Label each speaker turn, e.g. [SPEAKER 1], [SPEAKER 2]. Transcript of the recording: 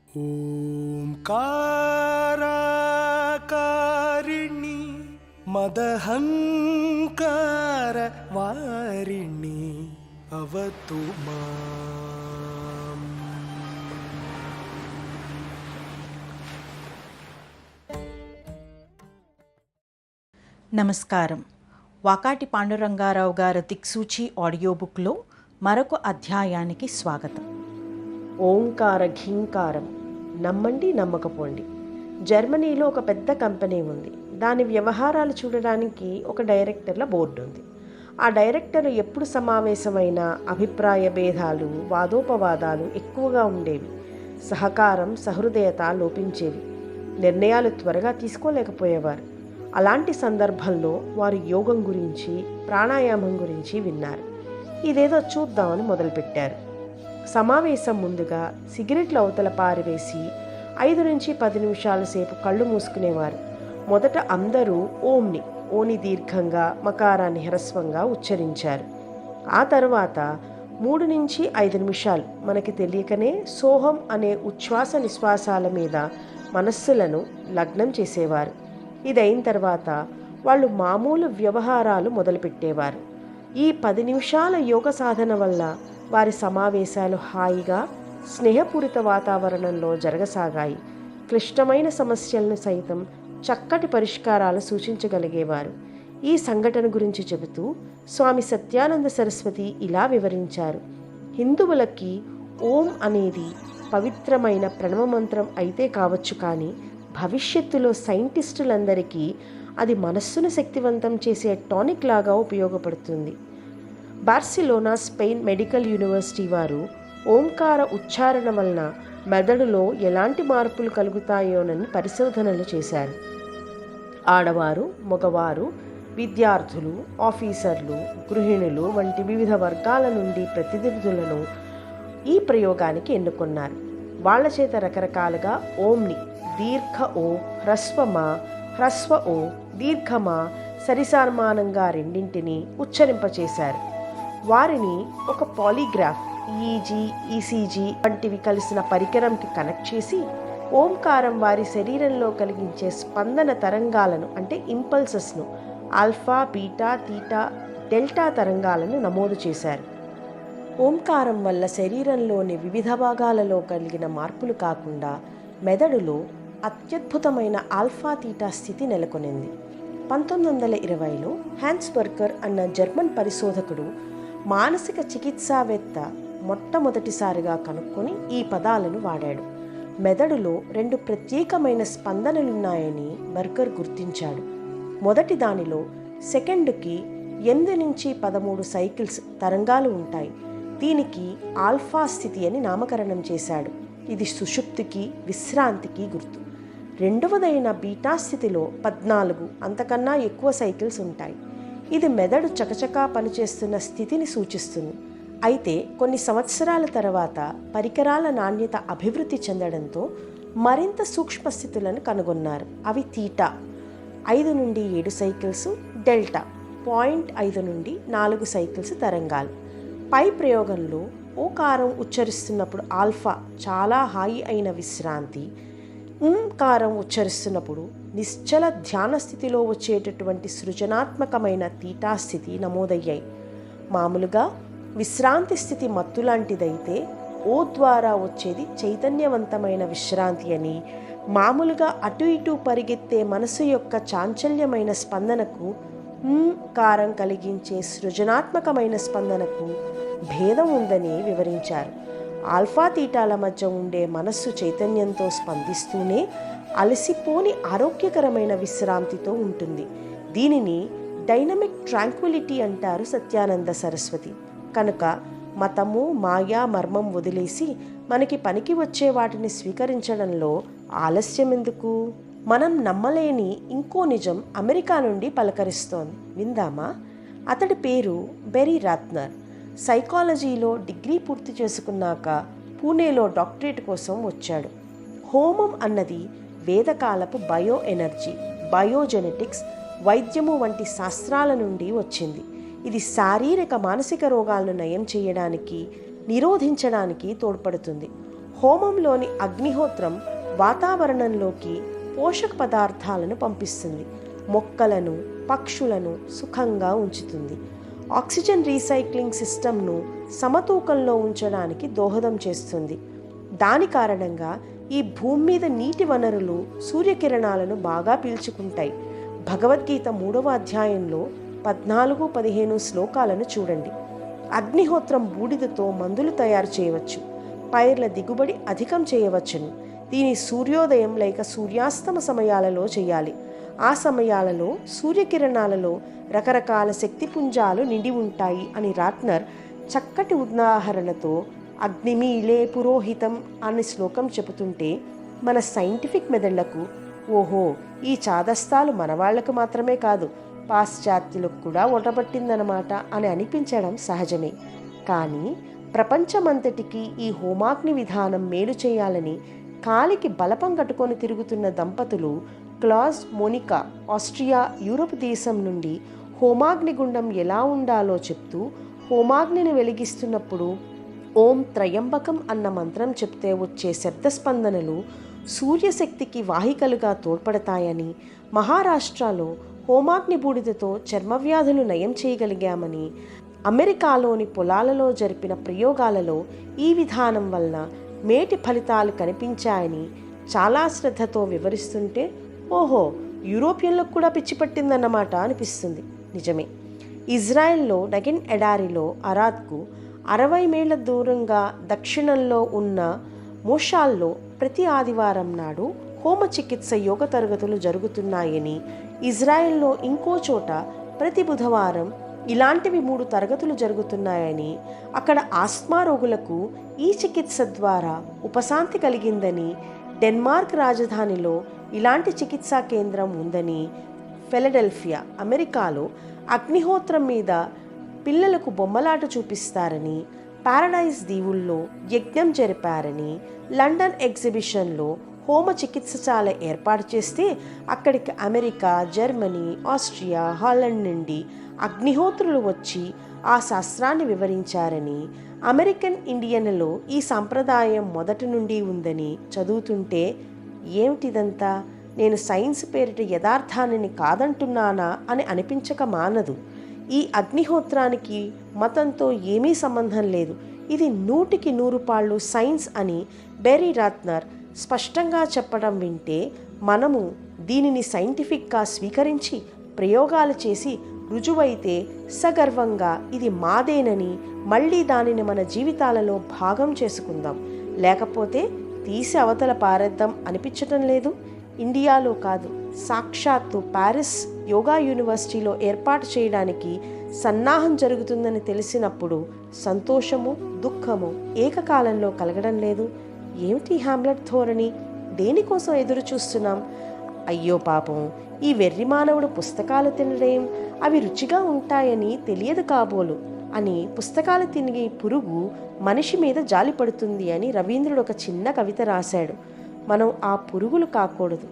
[SPEAKER 1] ఓంకారాకారిణి మదహంకార వారిణి అవతు మాం.
[SPEAKER 2] నమస్కారం. వాకాటి పాండురంగారావు గారి దిక్సూచి ఆడియో బుక్లో మరొక అధ్యాయానికి స్వాగతం.
[SPEAKER 3] ఓంకార ఘీంకారం, నమ్మండి నమ్మకపోండి. జర్మనీలో ఒక పెద్ద కంపెనీ ఉంది. దాని వ్యవహారాలు చూడడానికి ఒక డైరెక్టర్ల బోర్డు ఉంది. ఆ డైరెక్టర్ ఎప్పుడు సమావేశమైన అభిప్రాయ భేదాలు, వాదోపవాదాలు ఎక్కువగా ఉండేవి. సహకారం, సహృదయత లోపించేవి. నిర్ణయాలు త్వరగా తీసుకోలేకపోయేవారు. అలాంటి సందర్భంలో వారు యోగం గురించి, ప్రాణాయామం గురించి విన్నారు. ఇదేదో చూద్దామని మొదలుపెట్టారు. సమావేశం ముందుగా సిగరెట్ల అవతల పారివేసి 5 నుంచి 10 నిమిషాల సేపు కళ్ళు మూసుకునేవారు. మొదట అందరూ ఓని దీర్ఘంగా, మకారాన్ని హ్రస్వంగా ఉచ్చరించారు. ఆ తర్వాత 3 నుంచి 5 నిమిషాలు మనకి తెలియకనే సోహం అనే ఉచ్ఛ్వాస నిశ్వాసాల మీద మనస్సులను లగ్నం చేసేవారు. ఇదైన తర్వాత వాళ్ళు మామూలు వ్యవహారాలు మొదలుపెట్టేవారు. ఈ 10 నిమిషాల యోగ సాధన వల్ల వారి సమావేశాలు హాయిగా, స్నేహపూరిత వాతావరణంలో జరగసాగాయి. క్లిష్టమైన సమస్యలను సైతం చక్కటి పరిష్కారాలు సూచించగలిగేవారు. ఈ సంఘటన గురించి చెబుతూ స్వామి సత్యానంద సరస్వతి ఇలా వివరించారు. హిందువులకి ఓం అనేది పవిత్రమైన ప్రణవమంత్రం అయితే కావచ్చు, కానీ భవిష్యత్తులో సైంటిస్టులందరికీ అది మనస్సును శక్తివంతం చేసే టానిక్ లాగా ఉపయోగపడుతుంది. బార్సిలోనా, స్పెయిన్ మెడికల్ యూనివర్సిటీ వారు ఓంకార ఉచ్చారణ వలన మెదడులో ఎలాంటి మార్పులు కలుగుతాయోనని పరిశోధనలు చేశారు. ఆడవారు, మగవారు, విద్యార్థులు, ఆఫీసర్లు, గృహిణులు వంటి వివిధ వర్గాల నుండి ప్రతినిధులను ఈ ప్రయోగానికి ఎన్నుకున్నారు. వాళ్ల చేత రకరకాలుగా ఓంని దీర్ఘ ఓ, హ్రస్వమా, హ్రస్వ ఓ, దీర్ఘమా సరిసమానంగా రెండింటినీ ఉచ్చరింపచేశారు. వారిని ఒక పాలీగ్రాఫ్, ఈజీ, ఈసీజీ వంటివి కలిసిన పరికరంకి కనెక్ట్ చేసి ఓంకారం వారి శరీరంలో కలిగించే స్పందన తరంగాలను, అంటే ఇంపల్సెస్ను, ఆల్ఫా, బీటా, తీటా, డెల్టా తరంగాలను నమోదు చేశారు. ఓంకారం వల్ల శరీరంలోని వివిధ భాగాలలో కలిగిన మార్పులు కాకుండా మెదడులో అత్యద్భుతమైన ఆల్ఫా తీటా స్థితి నెలకొనింది. 1920లో హ్యాన్స్ బర్గర్ అన్న జర్మన్ పరిశోధకుడు, మానసిక చికిత్సావేత్త మొట్టమొదటిసారిగా కనుక్కొని ఈ పదాలను వాడాడు. మెదడులో 2 ప్రత్యేకమైన స్పందనలున్నాయని బర్గర్ గుర్తించాడు. మొదటి దానిలో సెకండుకి 8 నుంచి 13 సైకిల్స్ తరంగాలు ఉంటాయి. దీనికి ఆల్ఫా స్థితి అని నామకరణం చేశాడు. ఇది సుషుప్తికి, విశ్రాంతికి గుర్తు. రెండవదైన బీటా స్థితిలో 14 అంతకన్నా ఎక్కువ సైకిల్స్ ఉంటాయి. ఇది మెదడు చకచకా పనిచేస్తున్న స్థితిని సూచిస్తుంది. అయితే కొన్ని సంవత్సరాల తర్వాత పరికరాల నాణ్యత అభివృద్ధి చెందడంతో మరింత సూక్ష్మ స్థితులను కనుగొన్నారు. అవి తీటా 5 నుండి 7 సైకిల్స్, డెల్టా 0.5 నుండి 4 సైకిల్స్ తరంగాలు. పై ప్రయోగంలో ఓకారం ఉచ్చరిస్తున్నప్పుడు ఆల్ఫా చాలా హాయి అయిన విశ్రాంతి, కారం ఉచ్చరిస్తున్నప్పుడు నిశ్చల ధ్యాన స్థితిలో వచ్చేటటువంటి సృజనాత్మకమైన తీటా స్థితి నమోదయ్యాయి. మామూలుగా విశ్రాంతి స్థితి మత్తు లాంటిదైతే ఓ ద్వారా వచ్చేది చైతన్యవంతమైన విశ్రాంతి అని, మామూలుగా అటు ఇటు పరిగెత్తే మనసు యొక్క చాంచల్యమైన స్పందనకు కారం కలిగించే సృజనాత్మకమైన స్పందనకు భేదం ఉందని వివరించారు. ఆల్ఫా తీటాల మధ్య ఉండే మనస్సు చైతన్యంతో స్పందిస్తూనే అలసిపోని ఆరోగ్యకరమైన విశ్రాంతితో ఉంటుంది. దీనిని డైనమిక్ ట్రాంక్విలిటీ అంటారు సత్యానంద సరస్వతి. కనుక మతము, మాయా, మర్మం వదిలేసి మనకి పనికి వచ్చే వాటిని స్వీకరించడంలో ఆలస్యం ఎందుకు? మనం నమ్మలేని ఇంకో నిజం అమెరికా నుండి పలకరిస్తోంది, విందామా? అతడి పేరు బెర్రీ రాత్నర్. సైకాలజీలో డిగ్రీ పూర్తి చేసుకున్నాక పూణేలో డాక్టరేట్ కోసం వచ్చాడు. హోమం అన్నది వేదకాలపు బయో ఎనర్జీ, బయోజెనెటిక్స్, వైద్యము వంటి శాస్త్రాల నుండి వచ్చింది. ఇది శారీరక మానసిక రోగాలను నయం చేయడానికి, నిరోధించడానికి తోడ్పడుతుంది. హోమంలోని అగ్నిహోత్రం వాతావరణంలోకి పోషక పదార్థాలను పంపిస్తుంది, మొక్కలను పక్షులను సుఖంగా ఉంచుతుంది, ఆక్సిజన్ రీసైక్లింగ్ సిస్టమ్ను సమతూకంలో ఉంచడానికి దోహదం చేస్తుంది. దాని కారణంగా ఈ భూమి మీద నీటి వనరులు సూర్యకిరణాలను బాగా పీల్చుకుంటాయి. భగవద్గీత 3వ అధ్యాయంలో 14-15 శ్లోకాలను చూడండి. అగ్నిహోత్రం బూడిదతో మందులు తయారు చేయవచ్చు, పైర్ల దిగుబడి అధికం చేయవచ్చును. దీని సూర్యోదయం లేక సూర్యాస్తమ సమయాలలో చేయాలి. ఆ సమయాలలో సూర్యకిరణాలలో రకరకాల శక్తిపుంజాలు నిండి ఉంటాయి అని రాట్నర్ చక్కటి ఉదాహరణతో అగ్నిమీలే పురోహితం అనే శ్లోకం చెబుతుంటే మన సైంటిఫిక్ మెదళ్లకు ఓహో, ఈ చాదస్తాలు మనవాళ్లకు మాత్రమే కాదు పాశ్చాత్యులకు కూడా ఒటపట్టిందనమాట అని అనిపించడం సహజమే. కానీ ప్రపంచమంతటికీ ఈ హోమాగ్ని విధానం మేలు చేయాలని కాలికి బలపం కట్టుకొని తిరుగుతున్న దంపతులు క్లాజ్ మోనికా ఆస్ట్రియా యూరోప్ దేశం నుండి హోమాగ్నిగుండం ఎలా ఉండాలో చెప్తూ హోమాగ్నిని వెలిగిస్తున్నప్పుడు ఓం త్రయంబకం అన్న మంత్రం చెప్తే వచ్చే శబ్దస్పందనలు సూర్యశక్తికి వాహికలుగా తోడ్పడతాయని, మహారాష్ట్రలో హోమాగ్ని బూడిదతో చర్మవ్యాధులు నయం చేయగలిగామని, అమెరికాలోని పొలాలలో జరిపిన ప్రయోగాలలో ఈ విధానం వలన మేటి ఫలితాలు కనిపించాయని చాలా శ్రద్ధతో వివరిస్తుంటే ఓహో, యూరోపియన్లకు కూడా పిచ్చి పట్టిందన్నమాట అనిపిస్తుంది. నిజమే. ఇజ్రాయెల్లో నగిన్ ఎడారిలో అరాద్కు 60 మైళ్ళ దూరంగా దక్షిణంలో ఉన్న మోషాల్లో ప్రతి ఆదివారం నాడు హోమ చికిత్స యోగ తరగతులు జరుగుతున్నాయని, ఇజ్రాయెల్లో ఇంకో చోట ప్రతి బుధవారం ఇలాంటివి 3 తరగతులు జరుగుతున్నాయని, అక్కడ ఆస్మా రోగులకు ఈ చికిత్స ద్వారా ఉపశాంతి కలిగిందని, డెన్మార్క్ రాజధానిలో ఇలాంటి చికిత్సా కేంద్రం ఉందని, ఫిలడెల్ఫియా అమెరికాలో అగ్నిహోత్రం మీద పిల్లలకు బొమ్మలాట చూపిస్తారని, పారడైజ్ దీవుల్లో యజ్ఞం జరిపారని, లండన్ ఎగ్జిబిషన్లో హోమ చికిత్సశాల ఏర్పాటు చేస్తే అక్కడికి అమెరికా, జర్మనీ, ఆస్ట్రియా, హాలండ్ నుండి అగ్నిహోత్రులు వచ్చి ఆ శాస్త్రాన్ని వివరించారని, అమెరికన్ ఇండియన్లలో ఈ సంప్రదాయం మొదటి నుండి ఉందని చదువుతుంటే ఏమిటిదంతా, నేను సైన్స్ పేరిట యథార్థాన్ని కాదంటున్నానా అని అనిపించక మానదు. ఈ అగ్నిహోత్రానికి మతంతో ఏమీ సంబంధం లేదు. ఇది 100కి 100 పాళ్ళు సైన్స్ అని బెర్రీ రాట్నర్ స్పష్టంగా చెప్పడం వింటే మనము దీనిని సైంటిఫిక్గా స్వీకరించి ప్రయోగాలు చేసి రుజువైతే సగర్వంగా ఇది మాదేనని మళ్ళీ దానిని మన జీవితాలలో భాగం చేసుకుందాం. లేకపోతే తీసి అవతల పారేద్దాం అనిపించటం లేదు. ఇండియాలో కాదు, సాక్షాత్తు ప్యారిస్ యోగా యూనివర్సిటీలో ఏర్పాటు చేయడానికి సన్నాహం జరుగుతుందని తెలిసినప్పుడు సంతోషము దుఃఖము ఏకకాలంలో కలగడం లేదు. ఏమిటి హ్యామ్లెట్ ధోరణి? దేనికోసం ఎదురు చూస్తున్నాం? అయ్యో పాపం, ఈ వెర్రి మానవుడు పుస్తకాలు తినడం, అవి రుచిగా ఉంటాయని తెలియదు కాబోలు అని పుస్తకాలు తినే పురుగు మనిషి మీద జాలి పడుతుంది అని రవీంద్రుడు ఒక చిన్న కవిత రాశాడు. మనం ఆ పురుగులు కాకూడదు.